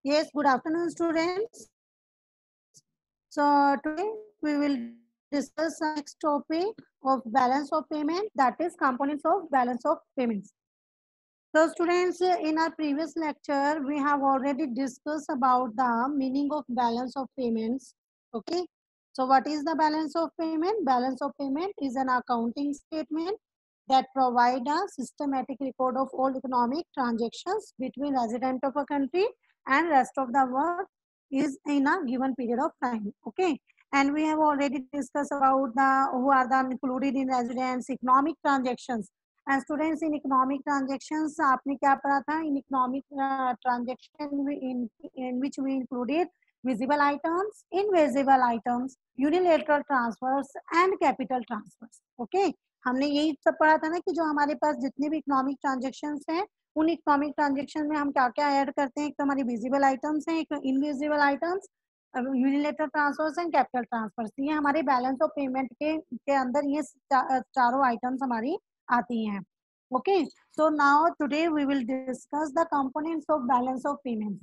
Yes, good afternoon, students. So today we will discuss the next topic of balance of payment, that is components of balance of payments. So students, in our previous lecture, we have already discussed about the meaning of balance of payments. Okay. So what is the balance of payment? Balance of payment is an accounting statement that provide a systematic record of all economic transactions between resident of a country and rest of the world is in a given period of time. Okay. And we have already discussed about the who are the included in residence economic transactions. And students in economic transactions आपने क्या पढ़ा था? In economic transaction in which we included visible items, invisible items, unilateral transfers and capital transfers. Okay, हमने यही सब पढ़ा था ना कि जो हमारे पास जितने भी इकोनॉमिक ट्रांजेक्शंस हैं उन इकोनॉमिक ट्रांजेक्शन में हम क्या क्या ऐड करते हैं. एक तो हमारी विजिबल आइटम्स हैं, एक invisible items, unilateral transfers and capital transverse. ये हमारे बैलेंस ऑफ पेमेंट के अंदर ये चारों आइटम्स हमारी आती हैं. Okay, so now today we will discuss the components of balance of payment.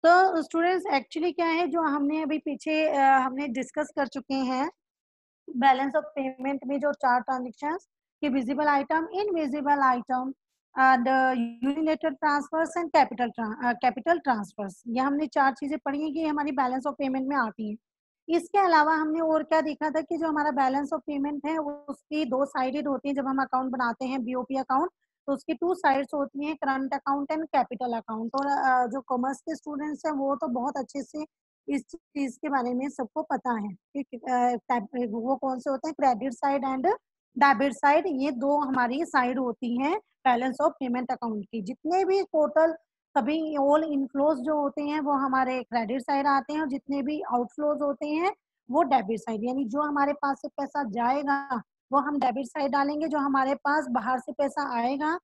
तो स्टूडेंट्स एक्चुअली क्या है जो हमने अभी पीछे हमने डिस्कस कर चुके हैं बैलेंस ऑफ पेमेंट में जो चार ट्रांजेक्शन कि visible item, invisible item and unilateral transfers and capital transverse. ये हमने चार चीजें पढ़ी हैं कि हमारी बैलेंस ऑफ पेमेंट में आती हैं. इसके अलावा हमने और क्या देखा था कि जो हमारा बैलेंस ऑफ पेमेंट है उसकी दो साइडेड होती है. जब हम अकाउंट बनाते हैं बीओपी अकाउंट तो उसकी टू साइड्स होती हैं, current account and capital account. और जो कॉमर्स के स्टूडेंट्स हैं वो तो बहुत अच्छे से इस चीज के बारे में सबको पता है कि वो कौन से होते हैं, credit side and debit side. ये दो हमारी साइड होती हैं बैलेंस ऑफ पेमेंट अकाउंट की. जितने भी टोटल सभी ऑल इनफ्लोज जो होते हैं वो हमारे क्रेडिट साइड आते हैं और जितने भी आउटफ्लोज होते हैं वो डेबिट साइड. यानी जो हमारे पास से पैसा जाएगा वो हम डेबिट साइड डालेंगे, जो हमारे पास बाहर से पैसा आएगा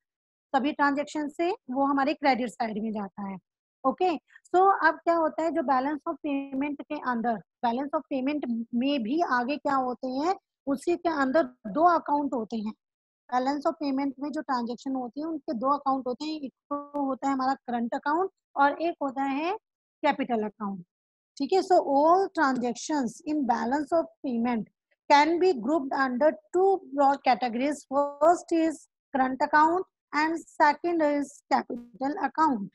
सभी ट्रांजेक्शन से वो हमारे क्रेडिट साइड में जाता है. ओके, सो अब क्या होता है जो बैलेंस ऑफ पेमेंट के अंदर, बैलेंस ऑफ पेमेंट में भी आगे क्या होते हैं, उसी के अंदर दो अकाउंट होते हैं. बैलेंस ऑफ पेमेंट में जो ट्रांजेक्शन होती है उनके दो अकाउंट होते हैं. एक तो होता है हमारा करंट अकाउंट और एक होता है कैपिटल अकाउंट. ठीक है, so all transactions in balance of payment can be grouped under two broad categories. First is current account and second is capital account.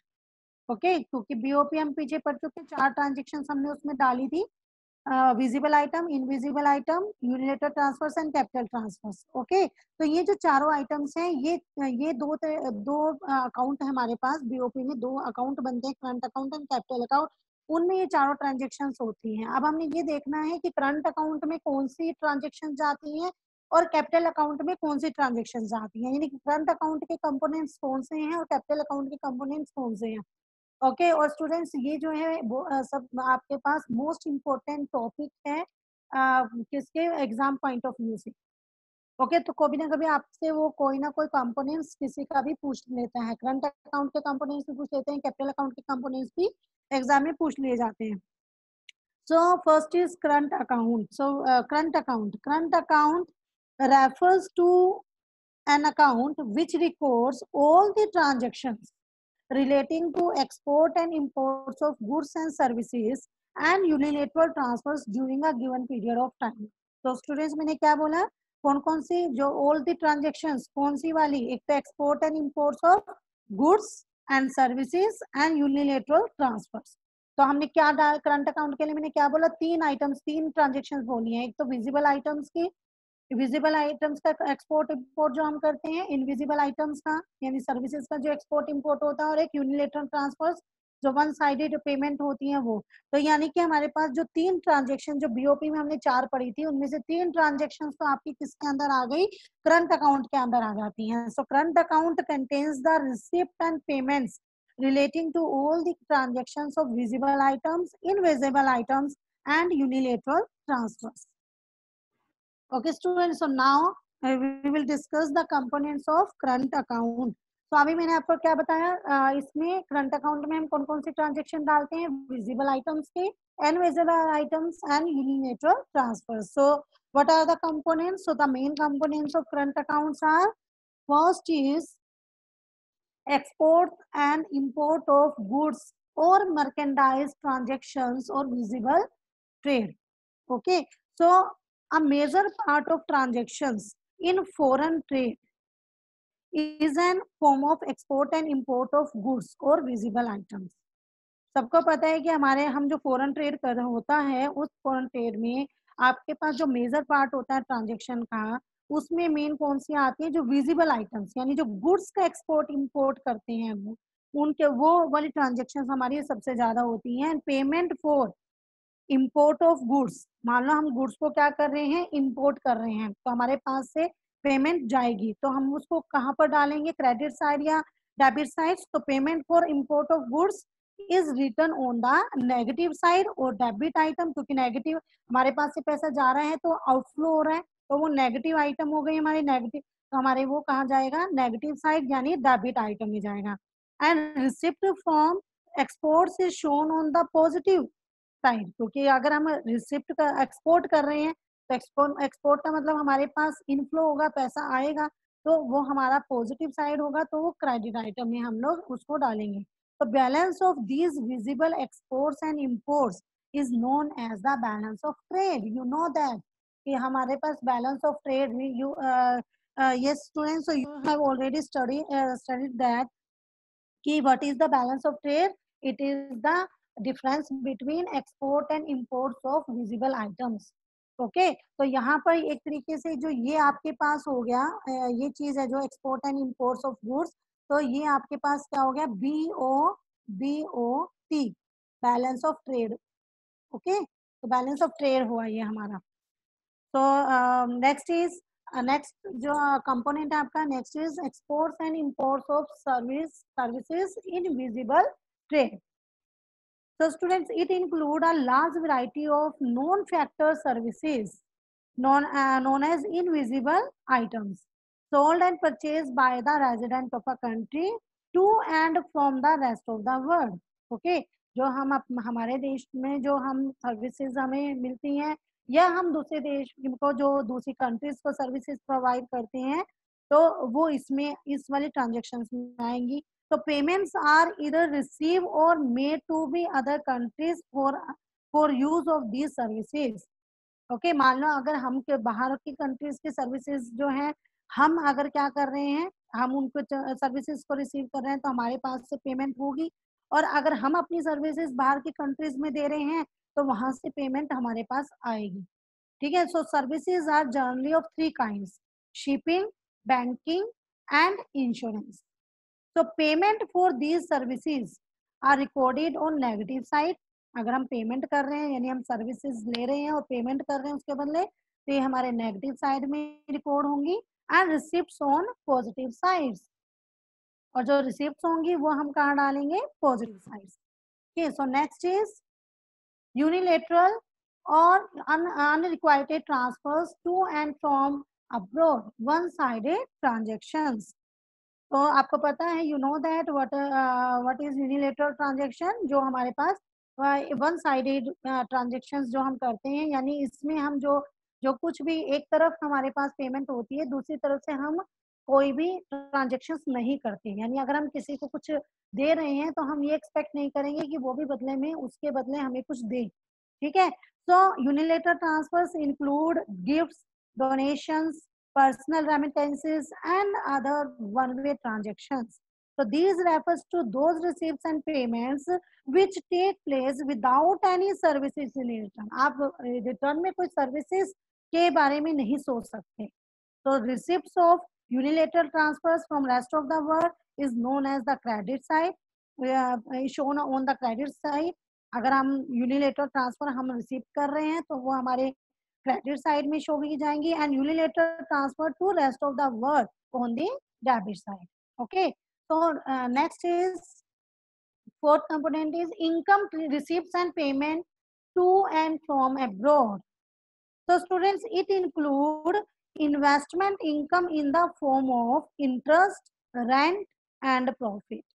Okay, क्योंकि बीओपी हम पीछे पढ़ चुके, चार ट्रांजेक्शन हमने उसमें डाली थी, visible item, invisible item, unilateral transfers and capital transfers. Okay, तो ये जो चारों आइटम्स हैं ये दो अकाउंट है हमारे पास. बीओपी में दो अकाउंट बनते हैं, current account and capital account. उनमें ये चारों ट्रांजेक्शन होती हैं. अब हमने ये देखना है कि करंट अकाउंट में कौन सी ट्रांजेक्शन जाती हैं और कैपिटल अकाउंट में कौन सी ट्रांजेक्शन आती हैं. यानी कि करंट अकाउंट के कंपोनेंट्स कौन से हैं और कैपिटल अकाउंट के कंपोनेंट्स कौन से हैं. ओके, और स्टूडेंट्स ये जो है वो सब आपके पास मोस्ट इम्पोर्टेंट टॉपिक है किसके एग्जाम पॉइंट ऑफ व्यू से. ओके, तो कभी ना कभी आपसे वो कोई ना कोई कंपोनेंट्स किसी का भी पूछ लेता है. करंट अकाउंट के कंपोनेंट्स भी पूछ लेते हैं, कैपिटल अकाउंट के कंपोनेंट्स भी एग्जाम में पूछ लिए जाते हैं. So first is current account. So current account refers to an account which records all the transactions relating to export and imports of goods and services and unilateral transfers during a given period of time. तो students मैंने क्या बोला, कौन कौन सी जो all the transactions, कौन सी वाली, एक तो export and imports of goods and services and unilateral transfers. तो हमने क्या डाल करंट अकाउंट के लिए मैंने क्या बोला, तीन आइटम्स, तीन ट्रांजेक्शंस बोली हैं. एक तो विजिबल आइटम्स की, विजिबल आइटम्स का एक्सपोर्ट इंपोर्ट जो हम करते हैं, इनविजिबल आइटम्स का यानी सर्विसेज का जो एक्सपोर्ट इंपोर्ट होता है, और एक यूनिलेटरल ट्रांसफर्स जो वन साइडेड पेमेंट होती है वो. तो यानी कि हमारे पास जो तीन ट्रांजेक्शन जो बीओपी में हमने चार पढ़ी थी उनमें से तीन ट्रांजेक्शन तो आपकी किसके अंदर आ गई, करंट अकाउंट के अंदर आ जाती हैं. So current account contains the receipt and payments relating to all the transactions of visible items, invisible items and unilateral transfers. Okay students, so now we will discuss the components of current account. तो अभी मैंने आपको क्या बताया, इसमें current account में हम कौन कौन सी ट्रांजेक्शन डालते हैं, विजिबल आइटम्स के, invisible items and unilateral transfers. So what are the components? So the main components of current accounts are, first is export and import of goods or merchandise transactions or visible trade. Okay, so a major part of transactions in foreign trade is an form of export and import of goods or visible items. सबको पता है कि हमारे हम जो foreign trade कर रहे होता है, उस फॉरेन ट्रेड में आपके पास जो मेजर पार्ट होता है ट्रांजेक्शन का, उसमें मेन कौन सी आती है, जो विजिबल आइटम्स यानी जो गुड्स का एक्सपोर्ट इंपोर्ट करते हैं वो, उनके वो वाली ट्रांजेक्शन हमारी सबसे ज्यादा होती हैं. Payment for import of goods, मान लो हम गुड्स को क्या कर रहे हैं, इंपोर्ट कर रहे हैं, तो हमारे पास से पेमेंट जाएगी, तो हम उसको कहाँ पर डालेंगे, क्रेडिट साइड या डेबिट साइड. तो payment for import of goods is return on the negative side और डेबिट आइटम, क्योंकि नेगेटिव हमारे पास से पैसा जा रहा है तो आउटफ्लो हो रहा है, तो वो नेगेटिव आइटम हो गई हमारी नेगेटिव, तो हमारे वो कहाँ जाएगा, नेगेटिव साइड यानी डेबिट आइटम में जाएगा. And receipt from exports is shown on the positive side, क्योंकि अगर हम रिसिप्ट का एक्सपोर्ट कर रहे हैं तो एक्सपोर्ट का मतलब हमारे पास इनफ्लो होगा, पैसा आएगा, तो वो हमारा पॉजिटिव साइड होगा, तो वो क्रेडिट आइटम में हम लोग उसको डालेंगे. तो balance of these visible exports and imports is known as the balance of trade. You know that कि हमारे पास बैलेंस ऑफ ट्रेड में you yes students, so you have already studied that कि what is the balance of trade. It is the difference between export and imports of visible items. Okay तो यहाँ पर एक तरीके से जो ये आपके पास हो गया, ये चीज है जो export and imports of goods, तो ये आपके पास क्या हो गया, BOT, balance of trade. Okay तो बैलेंस ऑफ ट्रेड हुआ ये हमारा. तो नेक्स्ट जो कंपोनेंट है आपका, next is exports and imports of services in visible trade. So students, it include a large variety of non-factor services known as invisible items sold and purchased by the resident of a country to and from the rest of the world. Okay, जो हम हमारे देश में जो हम services हमें मिलती हैं या हम दूसरे देश को जो दूसरी कंट्रीज को सर्विसेज प्रोवाइड करते हैं, तो वो इसमें इस वाले ट्रांजेक्शन्स में आएंगी. So payments are either received or made to be other countries for use of these services. Okay मान लो अगर हम के बाहर की कंट्रीज की सर्विसेज जो है, हम अगर क्या कर रहे हैं, हम उनको सर्विसेज को रिसीव कर रहे हैं, तो हमारे पास से पेमेंट होगी, और अगर हम अपनी सर्विसेज बाहर की कंट्रीज में दे रहे हैं तो वहां से पेमेंट हमारे पास आएगी. ठीक है. So services are generally of 3 kinds, shipping, banking and insurance. So payment for these services are recorded on negative side. अगर हम पेमेंट कर रहे हैं यानी हम सर्विसेज ले रहे हैं और पेमेंट कर रहे हैं उसके बदले, तो ये हमारे नेगेटिव साइड में रिकॉर्ड होंगी. And receipts on positive sides, और जो रिसिप्ट्स होंगी वो हम कहाँ डालेंगे, positive sides. Okay so next is unilateral और unrequired transfers to and from abroad, one sided transactions. तो आपको पता है, you know that what is unilateral transaction, जो हमारे पास वन साइडेड ट्रांजेक्शंस जो हम करते हैं, यानी इसमें हम जो जो कुछ भी एक तरफ हमारे पास पेमेंट होती है, दूसरी तरफ से हम कोई भी ट्रांजेक्शंस नहीं करते. यानी अगर हम किसी को कुछ दे रहे हैं तो हम ये एक्सपेक्ट नहीं करेंगे कि वो भी बदले में उसके बदले हमें कुछ दे. ठीक है. So unilateral transfers include gifts, donations, personal remittances and other one-way transactions. So these refers to those receipts and payments which take place without any services in return. आप रिटर्न में कोई सर्विसेज के बारे में नहीं सोच सकते. So receipts of unilateral transfers from rest of the world is known as the credit side, shown on the credit side. अगर हम यूनिलेटरल ट्रांसफर हम रिसीव कर रहे हैं तो वो हमारे क्रेडिट साइड में शो की जाएंगी, and unilateral transfer to rest of the world on the debit side. Okay so next is fourth component is income receipts and payment to and from abroad. So students, it include investment income in the form of interest, rent and profit.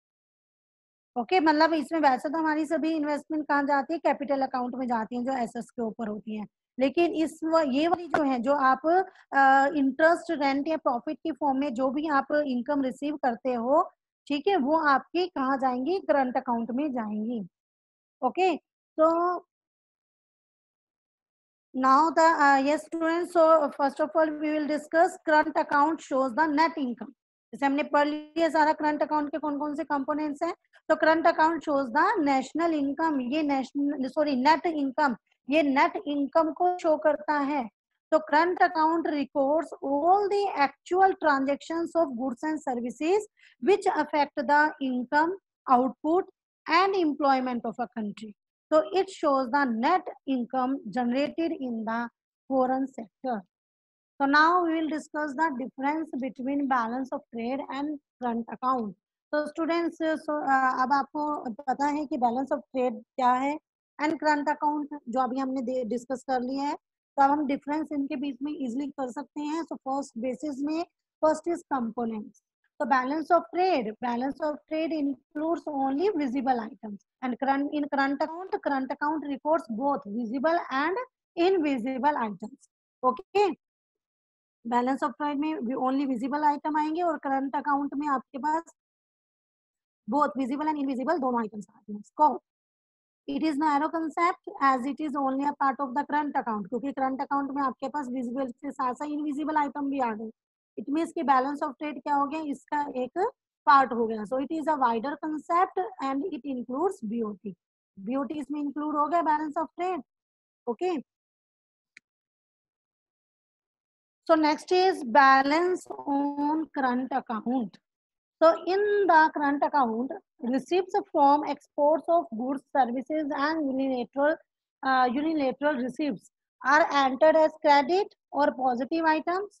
Okay मतलब इसमें वैसे तो हमारी सभी investment कहाँ जाती है, capital account में जाती है जो एसेट्स के ऊपर होती हैं, लेकिन ये वाली जो है, जो आप इंटरेस्ट, रेंट या प्रॉफिट की फॉर्म में जो भी आप इनकम रिसीव करते हो, ठीक है, वो आपकी कहाँ जाएंगी, करंट अकाउंट में जाएंगी। ओके, तो now the yes students, so first of all we will discuss current account shows the net income. जैसे हमने पढ़ लिया सारा करंट अकाउंट के कौन कौन से कंपोनेंट्स हैं। तो current account shows the national income, ये नेशनल सॉरी नेट इनकम, ये नेट इनकम को शो करता है। तो current account records all the actual transactions of goods and services which affect the income, output and employment of a country. So it shows the net income generated in the foreign sector. So now we will discuss the difference between balance of trade and current account. So students, अब आपको पता है कि balance of trade क्या है and current account जो अभी हमने डिस्कस कर लिया है। तो अब हम डिफरेंस इनके बीच में इजिली कर सकते हैं। सो फर्स्ट बेसिस में first is components. So balance of trade includes only visible items, and in current account records both visible and invisible items. Okay, balance of trade में ओनली विजिबल आइटम आएंगे और current account में आपके पास both visible and invisible दोनों items आते हैं। Scope, it is narrow concept as it is only a part of the current account, क्योंकि करंट अकाउंट में आपके पास विजिबल के साथ साथ इनविजिबल आइटम भी आ गए। इट मीन्स कि बैलेंस ऑफ ट्रेड क्या हो गया, इसका एक पार्ट हो गया। So it is a wider concept and it includes BOT. BOT इसमें इंक्लूड हो गया balance of trade. Okay, so next is balance on current account. So in the current account, receipts from exports of goods, services and unilateral receipts are entered as credit or positive items.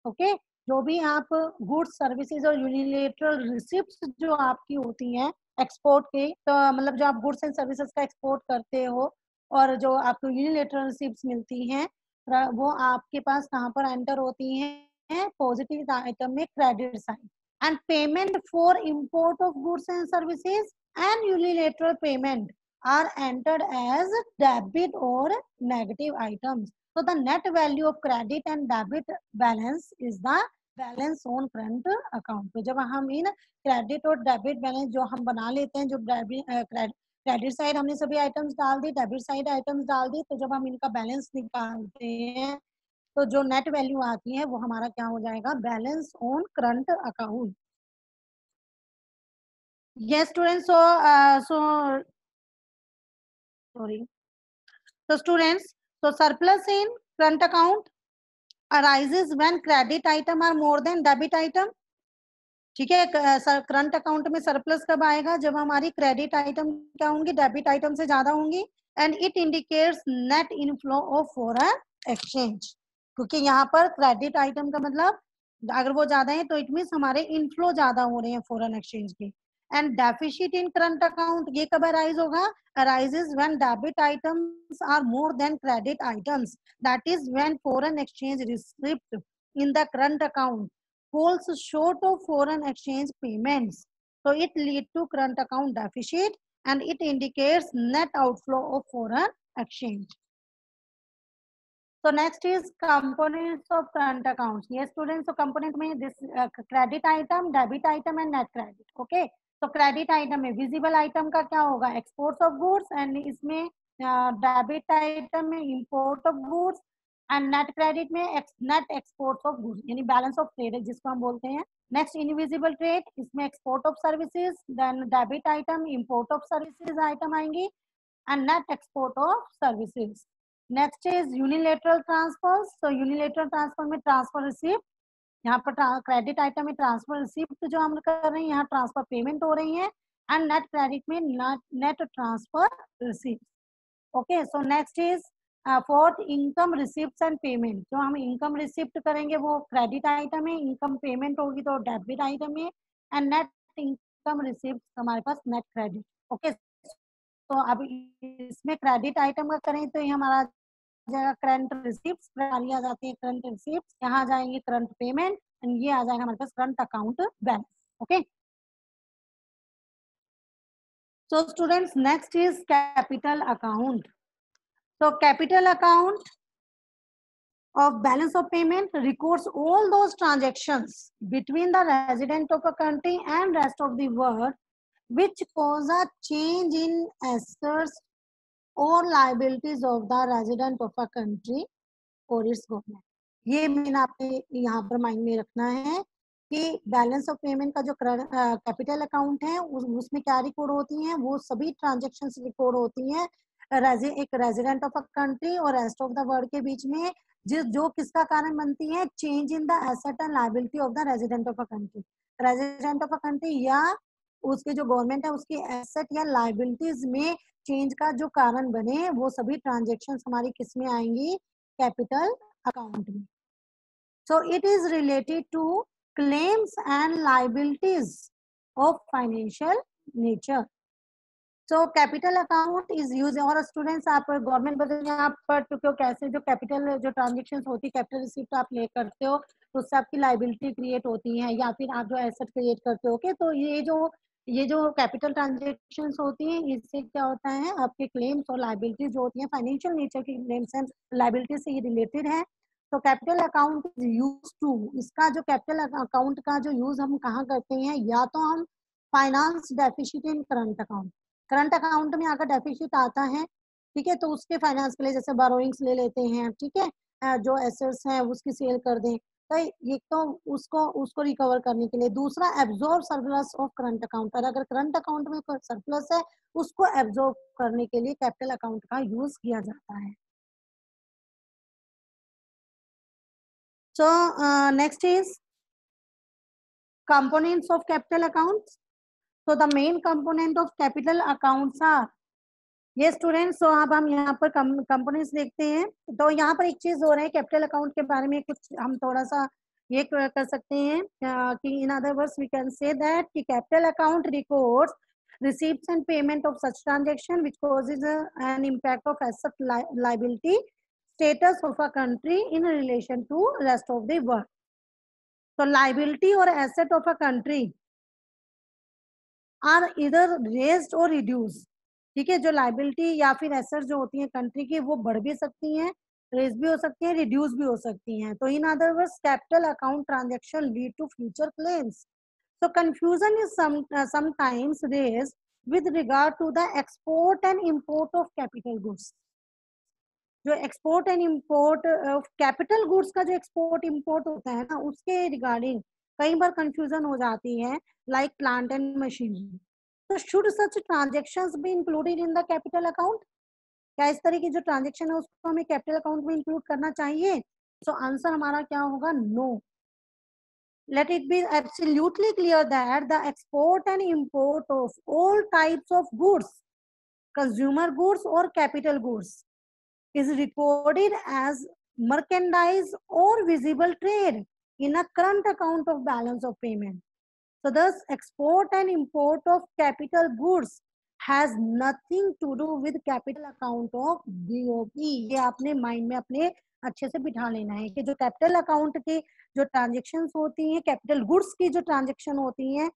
Okay, जो भी आप goods services और unilateral receipts जो आपकी होती हैं export के, तो मतलब जो आप गुड्स एंड सर्विसेज का एक्सपोर्ट करते हो और जो आपको यूनिलेटरल रिसिप्ट्स मिलती हैं, वो आपके पास कहाँ पर एंटर होती हैं, पॉजिटिव आइटम में credit side. And payment for import of goods and services and unilateral payment are entered as debit or negative items. So the net value of credit and debit balance is the balance on current account. तो जब हम in credit और debit balance जो हम बना लेते हैं, जो क्रेडिट साइड हमने सभी आइटम्स डाल दी, डेबिट साइड आइटम्स डाल दी, तो जब हम इनका बैलेंस निकालते हैं तो जो नेट वैल्यू आती है वो हमारा क्या हो जाएगा, balance on current account. Yes students, so students, so surplus in current account arises when credit item are more than debit item. ठीक है, करंट अकाउंट में सरप्लस कब आएगा, जब हमारी क्रेडिट आइटम क्या होंगी, डेबिट आइटम से ज्यादा होंगी। And it indicates net inflow of foreign exchange, क्योंकि यहाँ पर क्रेडिट आइटम का मतलब अगर वो ज्यादा है तो इट मीन्स हमारे इनफ्लो ज्यादा हो रहे हैं फॉरेन एक्सचेंज के। And deficit in current account ये कब अराइज होगा, arises when debit items are more than credit items, that is when foreign exchange receipt in the current account falls short of foreign exchange payments. So it lead to current account deficit and it indicates net outflow of foreign exchange. So next is components of current accounts. Yes students, so component में this credit item, debit item and net credit. Okay, तो credit item में visible item का क्या होगा, exports of goods, and इसमें debit item में import of goods and net credit में net export of goods, यानी बैलेंस ऑफ ट्रेड है जिसको हम बोलते हैं। नेक्स्ट इनविजिबल ट्रेड, इसमें export of services, then debit item, import of services item आएंगी and net export of services. Next is unilateral transfer. So unilateral transfer में transfer receipt, यहाँ पर क्रेडिट आइटम में ट्रांसफर रिसिप्ट जो हम कर रहे हैं, यहाँ ट्रांसफर पेमेंट हो रही है। एंड नेट क्रेडिट में net transfer receipt. Okay, so next is fourth income receipt and payment. जो हम इनकम रिसिप्ट करेंगे वो क्रेडिट आइटम है, इनकम पेमेंट होगी तो डेबिट आइटम है। एंड नेट इनकम रिसिप्ट हमारे पास नेट क्रेडिट। ओके, तो अब इसमें क्रेडिट आइटम का करें तो ये हमारा जाएगा करंट रिसिप्ट, आ जाती है करंट रिसिप्ट, यहाँ जाएंगे करंट पेमेंट एंड ये आ जाएगा हमारे पास current account balance. Okay, so students next is capital account. So capital account of balance of payment records all those transactions between the resident of a country and rest of the world which cause a change in assets or liabilities of the resident of a country or its government. ये main आपने यहाँ पर mind में रखना है कि balance of payment का जो कैपिटल अकाउंट है उसमें क्या रिकॉर्ड होती हैं, वो सभी ट्रांजेक्शन्स रिकॉर्ड होती हैं एक रेजिडेंट ऑफ अ कंट्री और रेस्ट ऑफ द वर्ल्ड के बीच में, जो किसका कारण बनती है, change in the asset and liability of the resident of a country. Resident of a country या उसके जो गवर्नमेंट है उसकी एसेट या लायबिलिटीज में चेंज का जो कारण बने, वो सभी ट्रांजेक्शन हमारी किस में आएंगी, कैपिटल अकाउंट में। So it is related to claims and liabilities of financial nature. So capital account is used, और स्टूडेंट्स आप गवर्नमेंट बदल आप पर तो कैसे जो कैपिटल जो ट्रांजेक्शन होती है, कैपिटल रिसिप्ट आप ले करते हो तो उससे आपकी लाइबिलिटी क्रिएट होती है या फिर आप जो एसेट क्रिएट करते हो। ओके, तो ये जो कैपिटल ट्रांजेक्शन्स होती हैं इससे क्या होता है, आपके क्लेम्स और लाइबिलिटीज जो होती हैं फाइनेंशियल नेचर की क्लेम्स एंड लाइबिलिटीज से ये रिलेटेड है। तो capital account is use to, इसका जो कैपिटल अकाउंट का जो यूज हम कहाँ करते हैं, या तो हम finance deficit in current account में अगर डेफिसिट आता है, ठीक है, तो उसके फाइनेंस के लिए जैसे बोरोइंग्स ले लेते हैं, ठीक है, जो एसेट्स हैं उसकी सेल कर दें, तो ये तो उसको रिकवर करने के लिए। दूसरा absorb surplus of current account, और अगर करंट अकाउंट में कोई सरप्लस है उसको एब्जॉर्ब करने के लिए कैपिटल अकाउंट का यूज किया जाता है। So next is components of capital accounts. So the main component of capital accounts are, ये स्टूडेंट्स, तो अब हम यहाँ पर कंपोनेंट्स देखते हैं। तो यहाँ पर एक चीज हो रहा है कैपिटल अकाउंट के बारे में, कुछ हम थोड़ा सा ये कर सकते हैं कि in other words we can say that कि capital account records receipts and payment of such transaction which causes an impact of asset liability status of a country in relation to rest of the world. So liability or asset of a country are either raised or reduced, ठीक है, जो liability या फिर asset जो होती है country की वो बढ़ भी सकती हैं, रेज भी हो सकती है, रिड्यूस भी हो सकती हैं। तो in other words capital account transaction lead to future claims. So confusion is sometimes raised with regard to the export and import of capital goods. जो export and import capital goods का जो export import होता है ना, उसके regarding कई बार confusion हो जाती है, लाइक प्लांट एंड मशीनरी। तो should such transactions be included in the capital account, क्या इस तरह की जो ट्रांजैक्शन है उसको हमें कैपिटल अकाउंट में इंक्लूड करना चाहिए? सो आंसर हमारा क्या होगा, no. Let it be absolutely clear that the export and import of all types of goods, consumer goods or capital goods, is recorded as merchandise or visible trade in a current account of balance of payment. So thus export and import of capital goods has nothing to do with capital account of BOP. ये आपने mind में अपने अच्छे से बिठा लेना है कि जो कैपिटल अकाउंट की जो ट्रांजेक्शन्स होती हैं, कैपिटल गुड्स की जो ट्रांजेक्शन होती हैं,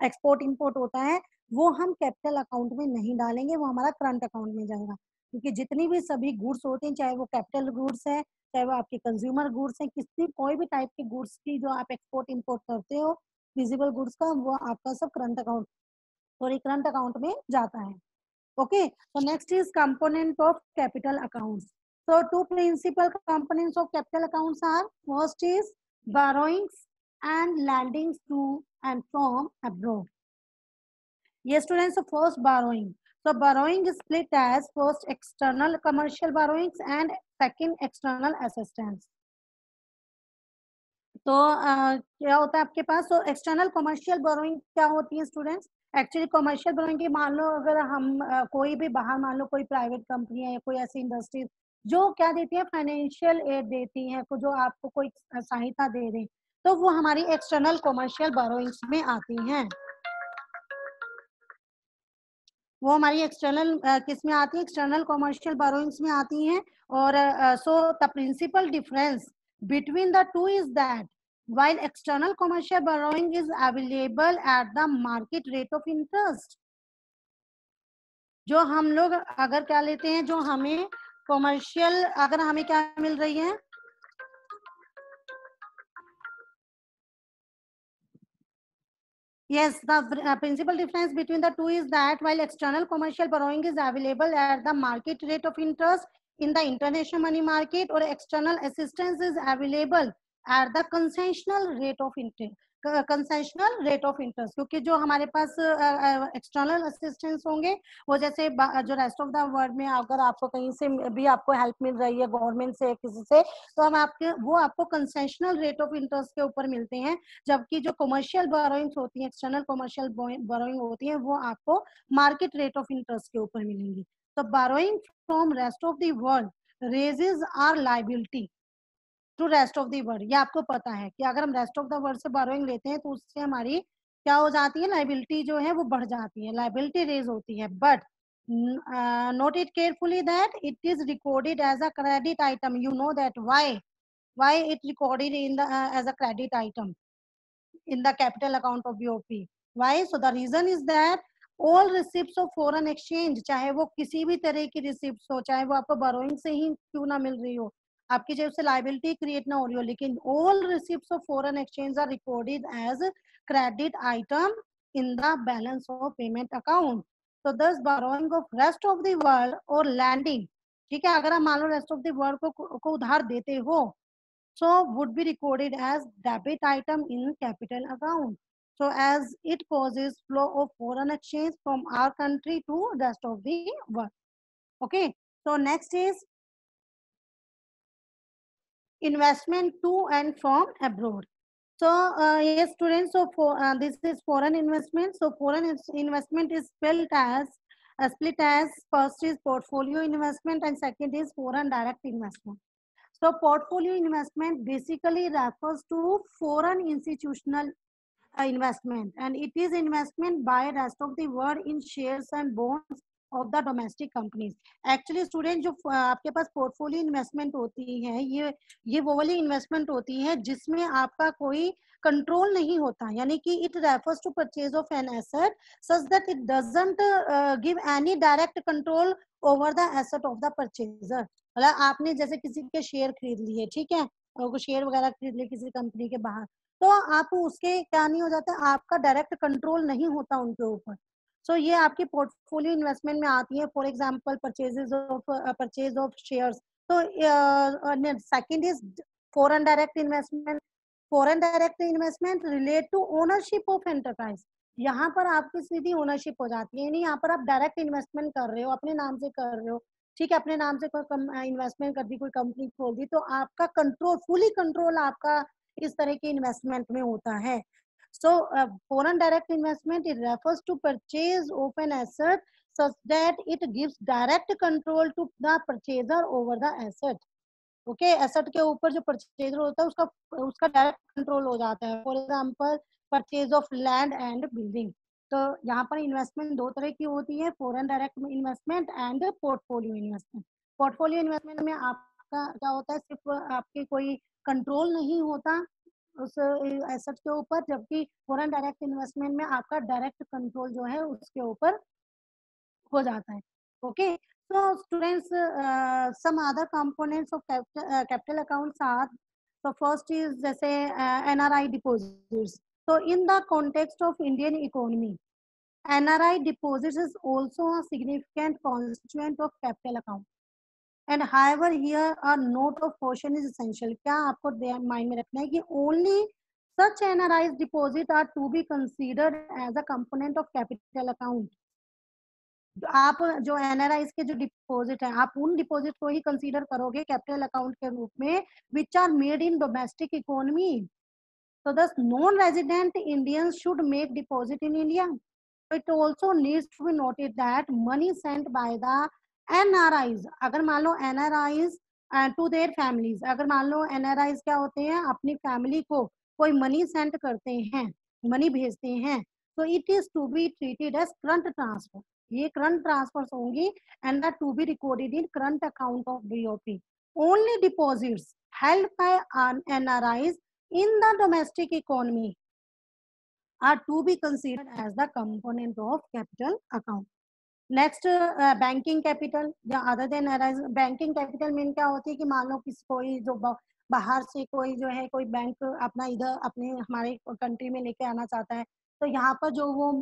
एक्सपोर्ट इंपोर्ट होता है, वो हम कैपिटल अकाउंट में नहीं डालेंगे, वो हमारा करंट अकाउंट में जाएगा। क्योंकि जितनी भी सभी गुड्स होते हैं, चाहे वो कैपिटल गुड्स है, चाहे वो आपके कंज्यूमर गुड्स हैं, किसी कोई भी टाइप के गुड्स की जो आप एक्सपोर्ट इंपोर्ट करते हो, विजिबल गुड्स का, वो आपका सब करंट अकाउंट और करंट अकाउंट में जाता है। Okay, so next is component of capital accounts. So two principal components of capital accounts are, first is borrowings and lendings to and from abroad. Yes students, so first borrowing. So borrowing is split as first external commercial borrowings and second external assistance. तो क्या होता है आपके पास, तो external commercial borrowing क्या होती है students? Actually commercial borrowing की, मान लो अगर हम कोई भी बाहर, मान लो कोई प्राइवेट कंपनी है या कोई ऐसी इंडस्ट्रीज जो क्या देती है, फाइनेंशियल एड देती है, जो आपको कोई सहायता दे रहे, तो वो हमारी एक्सटर्नल कमर्शियल बोरोइंग्स में आती हैं। वो हमारी एक्सटर्नल किस में आती है, एक्सटर्नल कमर्शियल बोरोइंग्स में आती हैं। और so the principal difference between the two is that while external commercial borrowing is available at the market rate of interest, जो हम लोग अगर क्या लेते हैं, जो हमें कमर्शियल, अगर हमें क्या मिल रही है, Yes, the principal difference between the two is that while external commercial borrowing is available at the market rate of interest in the international money market, or external assistance is available at the concessional rate of interest. Concessional rate of interest, क्योंकि जो हमारे पास external assistance होंगे वो जैसे जो rest of the world में अगर आपको कहीं से भी आपको हेल्प मिल रही है गवर्नमेंट से किसी से, तो हम आपके वो आपको कंसेशनल रेट ऑफ इंटरेस्ट के ऊपर मिलते हैं, जबकि जो कमर्शियल बोरोइंग्स होती हैं, एक्सटर्नल कमर्शियल बोरोइंग होती है, वो आपको मार्केट रेट ऑफ इंटरेस्ट के ऊपर मिलेंगी। तो borrowing from rest of the world raises our liability to rest of the world. ये आपको पता है कि अगर हम रेस्ट ऑफ द वर्ल्ड से बोरोइंग लेते हैं तो उससे हमारी क्या हो जाती है, लायबिलिटी जो है वो बढ़ जाती है, लायबिलिटी रेज होती है। But note it carefully that it is recorded as a credit item. You know that why it recorded in the as a credit item in the capital account of BOP? Why? So the reason is that all receipts of foreign exchange, चाहे वो किसी भी तरह की receipt हो, चाहे वो आपको बोरोइंग से ही क्यों ना मिल रही हो, आपकी जेब से लायबिलिटी क्रिएट ना हो रही हो, लेकिन all receipts of foreign exchange are recorded as credit item in the balance of payment account. So thus borrowing of rest of the world or lending, ठीक है, अगर आप मान लो रेस्ट ऑफ द वर्ल्ड को उधार देते हो, so would be recorded as debit item in capital account, so as it causes flow of foreign exchange from our country to rest of the world. Okay, so next is investment to and from abroad. So yes students, so for this is foreign investment. So foreign investment is split as first is portfolio investment and second is foreign direct investment. So portfolio investment basically refers to foreign institutional investment, and it is investment by rest of the world in shares and bonds of the domestic companies. Actually student, जो आपके पास portfolio investment होती है, ये वो वाली investment होती है जिसमें आपका कोई कंट्रोल नहीं होता, यानी कि it refers to purchase of an asset such that it doesn't give any direct control over the asset of the purchaser. मतलब आपने जैसे किसी के शेयर खरीद लिए, ठीक है, और शेयर वगैरह खरीद लिए किसी कंपनी के बाहर, तो आप उसके क्या नहीं हो जाता, आपका डायरेक्ट कंट्रोल नहीं होता उनके ऊपर। सो ये आपकी पोर्टफोलियो इन्वेस्टमेंट में आती है। For example purchase of shares. तो second is foreign direct investment. Foreign direct investment relate to ownership of enterprise. यहाँ पर आपकी सीधी ओनरशिप हो जाती है, यानी यहाँ पर आप डायरेक्ट इन्वेस्टमेंट कर रहे हो, अपने नाम से कर रहे हो, ठीक है, अपने नाम से कोई इन्वेस्टमेंट कर दी, कोई कंपनी खोल दी, तो आपका कंट्रोल, फुली कंट्रोल आपका इस तरह की इन्वेस्टमेंट में होता है। So foreign direct investment, it refers to purchase of an asset such that it gives direct control to the purchaser over the asset. Okay, asset के ऊपर जो purchaser होता है उसका direct control हो जाता है। For example, purchase of land and building. तो यहाँ पर इन्वेस्टमेंट दो तरह की होती है, foreign direct investment and portfolio investment. Portfolio investment में आपका क्या होता है, सिर्फ आपके कोई कंट्रोल नहीं होता उस एसेट के ऊपर, जबकि फॉरेन डायरेक्ट इन्वेस्टमेंट में आपका डायरेक्ट कंट्रोल जो है उसके ऊपर हो जाता है। Okay, so students, some other components of capital accounts are, so first is जैसे NRI deposits. So in the context of Indian economy, NRI deposits is also a significant constituent of capital account. And however here a note of caution is essential. क्या आपको mind में रखना है कि only such NRIs deposit are to be considered as a component of capital account. आप जो NRIs के जो डिपॉजिट है, आप उन डिपॉजिट को ही कंसीडर करोगे कैपिटल अकाउंट के रूप में which are made in domestic economy. So thus non-resident Indians should make deposit in India. It also needs to be noted that money sent by the NRIs, अगर मान लो NRIs to their families, अगर मान लो NRIs क्या होते हैं, अपनी family को कोई मनी सेंड करते हैं, मनी भेजते हैं, तो it is to be treated as current transfer. ये करंट ट्रांसफर होंगी and that to be recorded in current account of BOP. Only deposits held by NRIs in the domestic economy are to be considered as the component of capital account. Next banking capital या other than banking capital mean क्या होती है कि मान लो किसी कोई जो बाहर से कोई जो है कोई बैंक अपना इधर अपने हमारे कंट्री में लेके आना चाहता है, तो यहाँ पर जो वो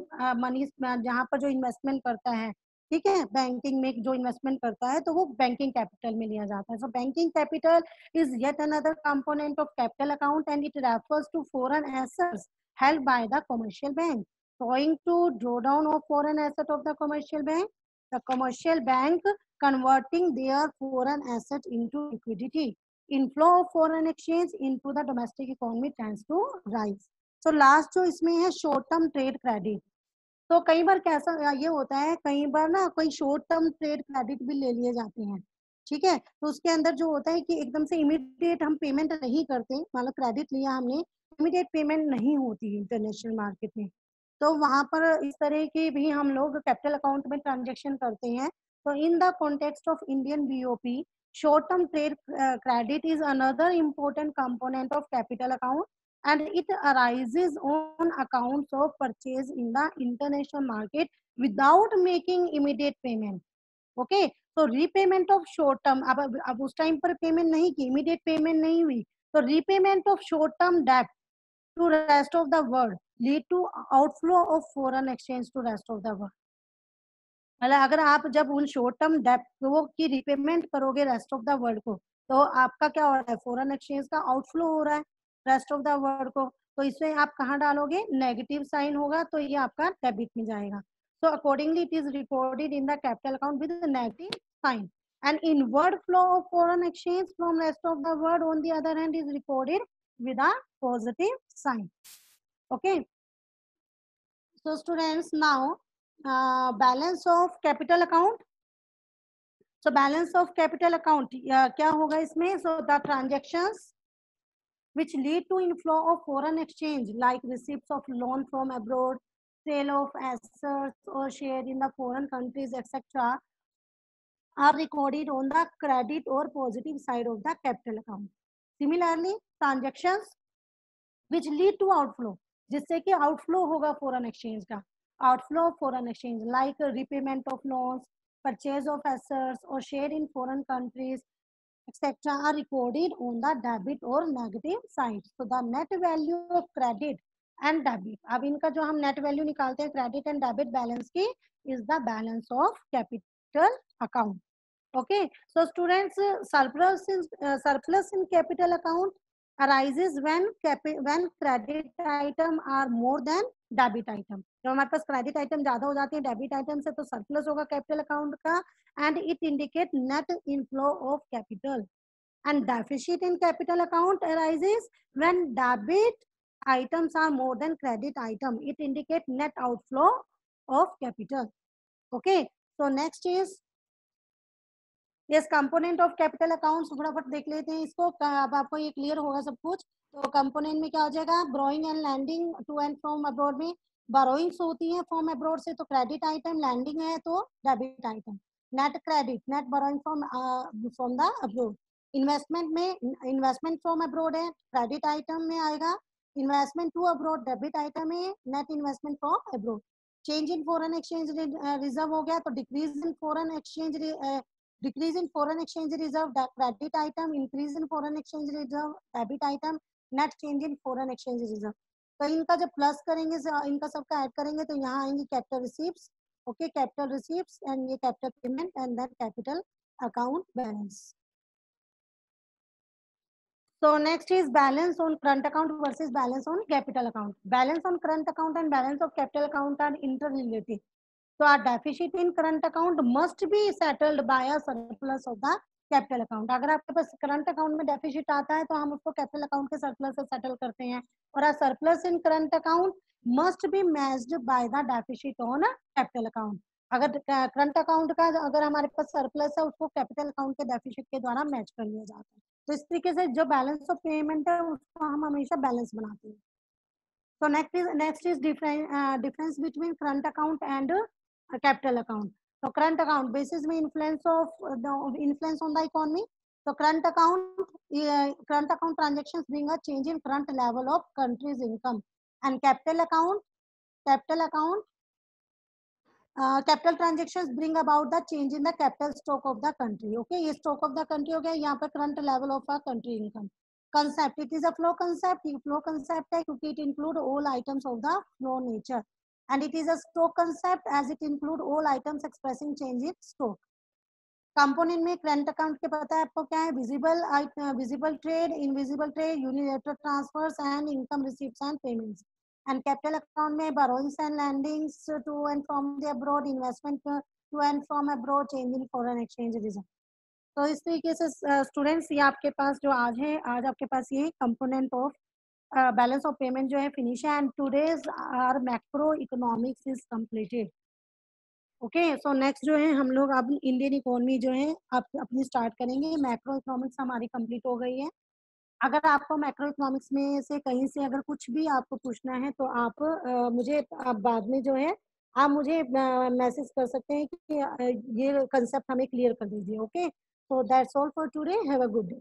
मनी जहाँ पर जो इन्वेस्टमेंट करता है, ठीक है, बैंकिंग में जो इन्वेस्टमेंट करता है तो वो बैंकिंग कैपिटल में लिया जाता है। सो banking capital is yet another component of capital account and it refers to foreign assets held by the commercial bank. Owing to drawdown of foreign asset of the commercial bank, the commercial bank converting their foreign asset into liquidity. Inflow of foreign exchange into the domestic economy tends to rise. So last जो इसमें है short term trade credit. तो कई बार कैसा ये होता है, कई बार ना कोई शॉर्ट टर्म ट्रेड क्रेडिट भी ले लिए जाते हैं, ठीक है। तो उसके अंदर जो होता है कि एकदम से इमीडिएट हम पेमेंट नहीं करते, मतलब क्रेडिट लिया हमने, इमीडिएट पेमेंट नहीं होती इंटरनेशनल मार्केट में, तो वहां पर इस तरह की भी हम लोग कैपिटल अकाउंट में ट्रांजेक्शन करते हैं। तो in the context of Indian BOP, short term trade credit is another important component of capital account and it arises on accounts of purchase in the international market without making immediate payment. Okay, so repayment of short term, अब उस time पर payment नहीं की, immediate payment नहीं हुई, तो repayment of short term debt to rest of the world lead to outflow of foreign exchange to rest of the world. मतलब अगर आप जब उन शॉर्ट टर्म डेट वो की रिपेमेंट करोगे रेस्ट ऑफ द वर्ल्ड को, तो आपका क्या हो रहा है, फॉरेन एक्सचेंज का आउटफ्लो हो रहा है रेस्ट ऑफ द वर्ल्ड को, तो इसमें आप कहाँ डालोगे, नेगेटिव साइन होगा, तो ये आपका डेबिट में जाएगा। So accordingly it is recorded in the capital account with negative sign and inward flow of foreign exchange from rest of the world on the other hand is recorded with a positive sign. Okay, so students, now balance of capital account. So balance of capital account क्या होगा इसमें, so the transactions which lead to inflow of foreign exchange like receipts of loan from abroad, sale of assets or share in the foreign countries, etc., are recorded on the credit or positive side of the capital account. Similarly, transactions which lead to outflow, जिससे कि outflow होगा foreign exchange का, outflow of foreign exchange like repayment of loans, purchase of assets or share in foreign countries, etc., are recorded on the debit or negative side. So the net value of credit and debit, अब इनका जो हम net value निकालते हैं credit and debit balance की, is the balance of capital account. Okay, so students, surplus in capital account arises when credit item are more than debit item. जब हमारे पास credit item ज्यादा हो जाते हैं डेबिट आइटम से, तो सरप्लस होगा कैपिटल अकाउंट का, and it indicate net inflow of capital. And deficit in capital account arises when debit items are more than credit item. It indicates net outflow of capital. Okay, so next is yes component of capital accounts, फटाफट देख लेते हैं इसको, अब आपको ये clear होगा सब कुछ। तो कंपोनेंट में क्या हो जाएगा, borrowing and lending to and from abroad में बोरोइंग्स होती हैं फ्रॉम अब्रॉड से, तो क्रेडिट आइटम, लैंडिंग है तो debit item, net credit, net borrowing from the abroad. Investment में इन्वेस्टमेंट फ्रॉम अब्रॉड है, क्रेडिट आइटम में आएगा, investment to abroad debit item है, net investment from abroad. Change in foreign exchange reserve हो गया, तो decrease in foreign exchange, decrease in foreign exchange reserve, credit item, increase in foreign exchange reserve, debit item, net change in foreign exchange reserve. तो इनका जब plus करेंगे, इनका सबका add करेंगे, तो यहाँ आएंगे capital receipts. Okay, capital receipts and ये capital payment and then capital account balance. So next is balance on current account versus balance on capital account. Balance on current account and balance of capital account are interrelated. So our deficit in current account must be settled by a surplus of the capital account. अगर आपके पास current account में deficit आता है, तो हम उसको capital account के surplus से settle करते हैं, और a surplus in current account must be matched by the deficit on a capital account. अगर current account का अगर हमारे पास surplus है, उसको capital account के deficit के द्वारा match कर लिया जाता है. तो इस तरीके से जो बैलेंस ऑफ पेमेंट है उसको हम हमेशा बैलेंस बनाते हैं. So next is difference between current account and capital account. So current account basis में influence on the economy. So current account transactions bring a change in current level of country's income, and capital account capital transactions bring about the change in the capital stock of the country. Okay, ये stock of the country हो गया, यहाँ पे current level of a country income. concept. It is a flow concept. Flow concept है क्योंकि it include all items of the flow nature. And it is a stock concept as it include all items expressing change in stock. Component में current account के पता है आपको क्या है, visible trade, invisible trade, unilateral transfers and income receipts and payments. And capital account में borrowings and lendings to and from the abroad, investment to and from abroad, change in foreign exchange reserve. तो इस तरीके से students ये आपके पास जो आज है, आज आपके पास ये component of balance of payment जो है फिनिश है. And today's our macro economics is completed. Okay, so next जो है हम लोग अब इंडियन इकोनॉमी जो है आप अपनी स्टार्ट करेंगे. मैक्रो इकोनॉमिक्स हमारी कंप्लीट हो गई है. अगर आपको मैक्रो इकोनॉमिक्स में से कहीं से अगर कुछ भी आपको पूछना है तो आप मुझे आप बाद में जो है आप मुझे मैसेज कर सकते हैं कि ये कंसेप्ट हमें क्लियर कर दीजिए. Okay, so that's all for today. Have a good day.